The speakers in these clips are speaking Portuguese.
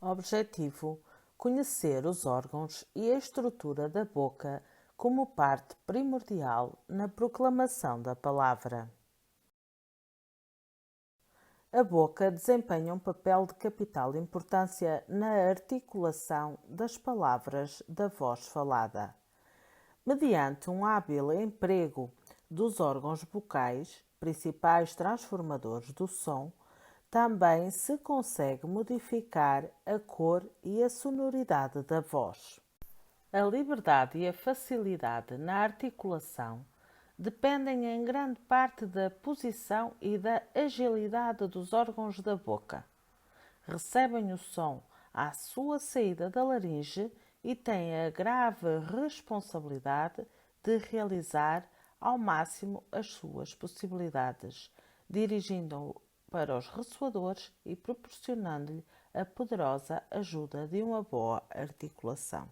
Objetivo: conhecer os órgãos e a estrutura da boca como parte primordial na proclamação da palavra. A boca desempenha um papel de capital importância na articulação das palavras da voz falada. Mediante um hábil emprego dos órgãos vocais, principais transformadores do som, também se consegue modificar a cor e a sonoridade da voz. A liberdade e a facilidade na articulação dependem em grande parte da posição e da agilidade dos órgãos da boca. Recebem o som à sua saída da laringe e têm a grave responsabilidade de realizar ao máximo as suas possibilidades, dirigindo-o para os ressoadores e proporcionando-lhe a poderosa ajuda de uma boa articulação.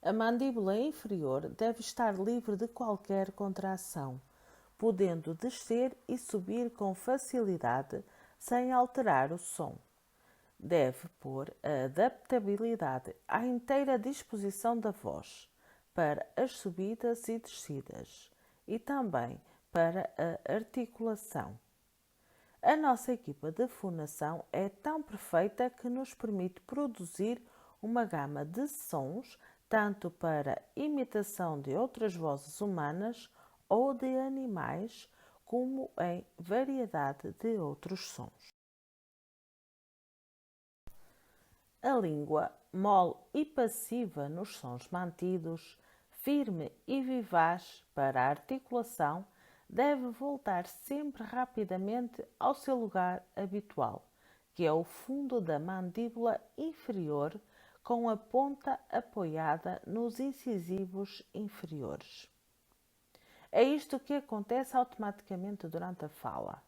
A mandíbula inferior deve estar livre de qualquer contração, podendo descer e subir com facilidade sem alterar o som. Deve pôr a adaptabilidade à inteira disposição da voz, para as subidas e descidas, e também para a articulação. A nossa equipa de fonação é tão perfeita que nos permite produzir uma gama de sons tanto para imitação de outras vozes humanas ou de animais, como em variedade de outros sons. A língua, mole e passiva nos sons mantidos, firme e vivaz para a articulação, deve voltar sempre rapidamente ao seu lugar habitual, que é o fundo da mandíbula inferior, com a ponta apoiada nos incisivos inferiores. É isto que acontece automaticamente durante a fala.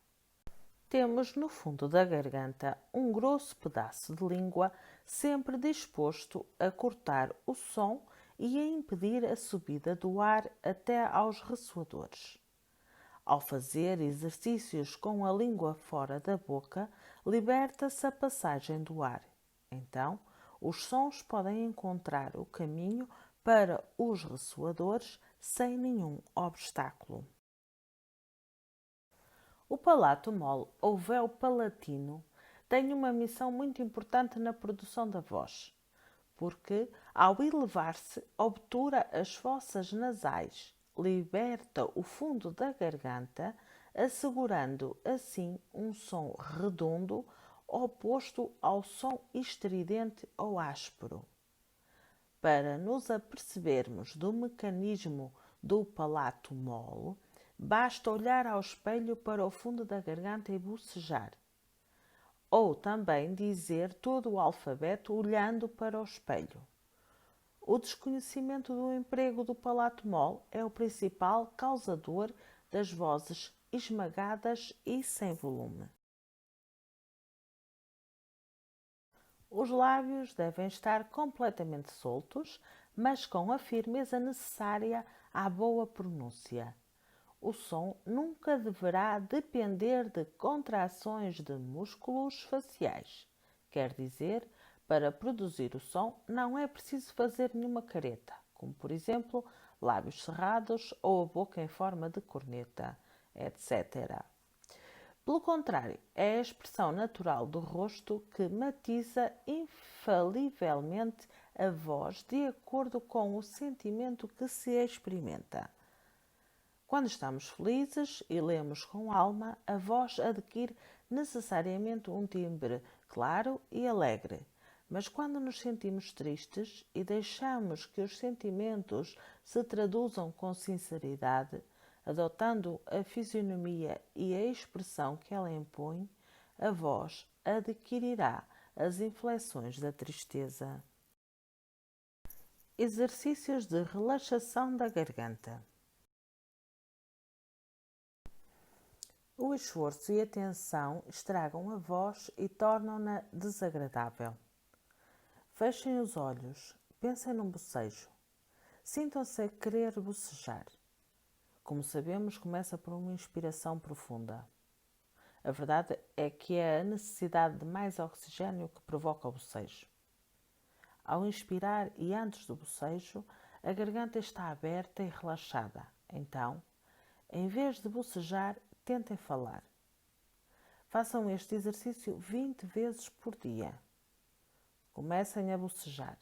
Temos no fundo da garganta um grosso pedaço de língua sempre disposto a cortar o som e a impedir a subida do ar até aos ressoadores. Ao fazer exercícios com a língua fora da boca, liberta-se a passagem do ar. Então, os sons podem encontrar o caminho para os ressoadores sem nenhum obstáculo. O palato mole ou véu palatino tem uma missão muito importante na produção da voz, porque, ao elevar-se, obtura as fossas nasais, liberta o fundo da garganta, assegurando assim um som redondo, oposto ao som estridente ou áspero. Para nos apercebermos do mecanismo do palato mole, basta olhar ao espelho para o fundo da garganta e bocejar. Ou também dizer todo o alfabeto olhando para o espelho. O desconhecimento do emprego do palato mole é o principal causador das vozes esmagadas e sem volume. Os lábios devem estar completamente soltos, mas com a firmeza necessária à boa pronúncia. O som nunca deverá depender de contrações de músculos faciais. Quer dizer, para produzir o som não é preciso fazer nenhuma careta, como por exemplo lábios cerrados ou a boca em forma de corneta, etc. Pelo contrário, é a expressão natural do rosto que matiza infalivelmente a voz de acordo com o sentimento que se experimenta. Quando estamos felizes e lemos com alma, a voz adquire necessariamente um timbre claro e alegre. Mas quando nos sentimos tristes e deixamos que os sentimentos se traduzam com sinceridade, adotando a fisionomia e a expressão que ela impõe, a voz adquirirá as inflexões da tristeza. Exercícios de relaxação da garganta. O esforço e a tensão estragam a voz e tornam-na desagradável. Fechem os olhos, pensem num bocejo. Sintam-se a querer bocejar. Como sabemos, começa por uma inspiração profunda. A verdade é que é a necessidade de mais oxigênio que provoca o bocejo. Ao inspirar e antes do bocejo, a garganta está aberta e relaxada. Então, em vez de bocejar, tentem falar. Façam este exercício 20 vezes por dia. Comecem a bocejar.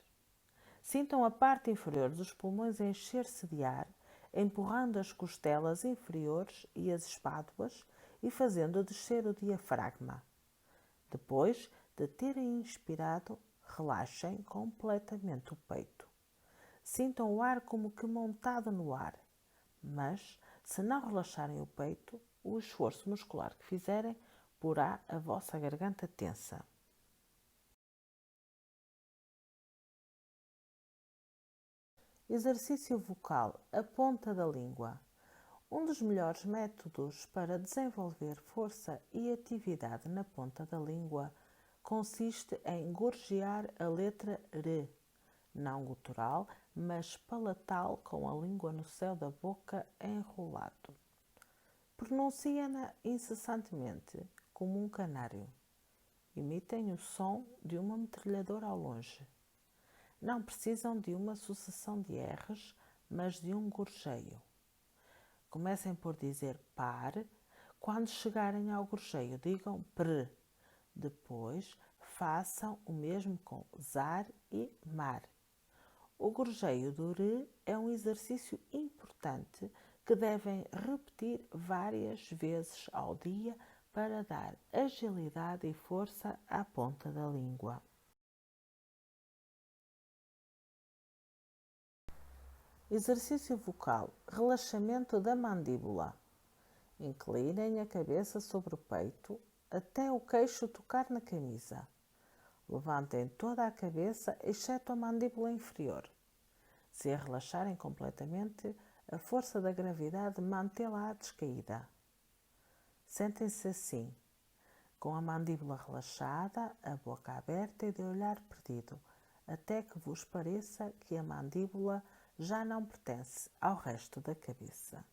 Sintam a parte inferior dos pulmões encher-se de ar, empurrando as costelas inferiores e as espáduas e fazendo descer o diafragma. Depois de terem inspirado, relaxem completamente o peito. Sintam o ar como que montado no ar, mas se não relaxarem o peito, o esforço muscular que fizerem porá a vossa garganta tensa. Exercício vocal, a ponta da língua. Um dos melhores métodos para desenvolver força e atividade na ponta da língua consiste em gorjear a letra R, não gutural, mas palatal, com a língua no céu da boca enrolado. Pronunciem-na incessantemente, como um canário. Imitem o som de uma metralhadora ao longe. Não precisam de uma sucessão de R's, mas de um gorjeio. Comecem por dizer par. Quando chegarem ao gorjeio, digam pr. Depois, façam o mesmo com zar e mar. O gorjeio do r é um exercício importante que devem repetir várias vezes ao dia para dar agilidade e força à ponta da língua. Exercício vocal, relaxamento da mandíbula. Inclinem a cabeça sobre o peito até o queixo tocar na camisa. Levantem toda a cabeça, exceto a mandíbula inferior. Se a relaxarem completamente, a força da gravidade mantê-la descaída. Sentem-se assim, com a mandíbula relaxada, a boca aberta e de olhar perdido, até que vos pareça que a mandíbula já não pertence ao resto da cabeça.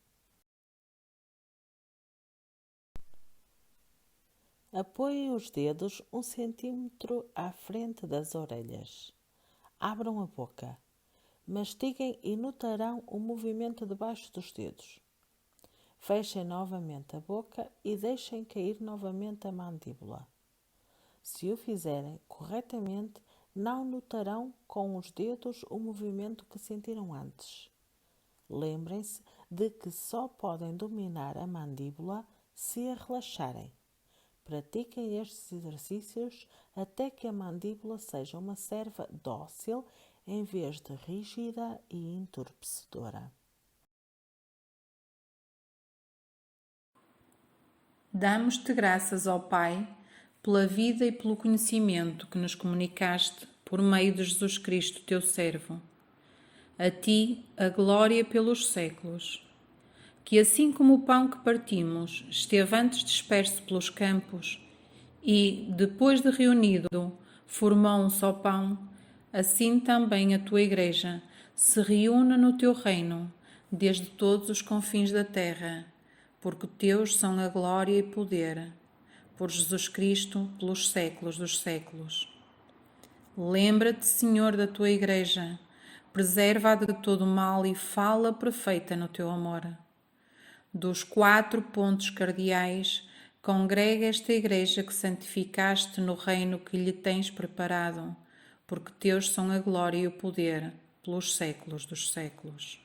Apoiem os dedos 1 centímetro à frente das orelhas. Abram a boca. Mastiguem e notarão o movimento debaixo dos dedos. Fechem novamente a boca e deixem cair novamente a mandíbula. Se o fizerem corretamente, não notarão com os dedos o movimento que sentiram antes. Lembrem-se de que só podem dominar a mandíbula se a relaxarem. Pratiquem estes exercícios até que a mandíbula seja uma serva dócil em vez de rígida e entorpecedora. Damos-te graças, ó Pai, pela vida e pelo conhecimento que nos comunicaste por meio de Jesus Cristo, teu servo. A ti a glória pelos séculos. Que assim como o pão que partimos esteve antes disperso pelos campos e, depois de reunido, formou um só pão, assim também a tua Igreja se reúna no teu reino, desde todos os confins da terra, porque teus são a glória e poder, por Jesus Cristo, pelos séculos dos séculos. Lembra-te, Senhor, da tua Igreja, preserva-a de todo mal e fala perfeita no teu amor. Dos 4 pontos cardeais, congrega esta Igreja que santificaste no reino que lhe tens preparado, porque teus são a glória e o poder, pelos séculos dos séculos.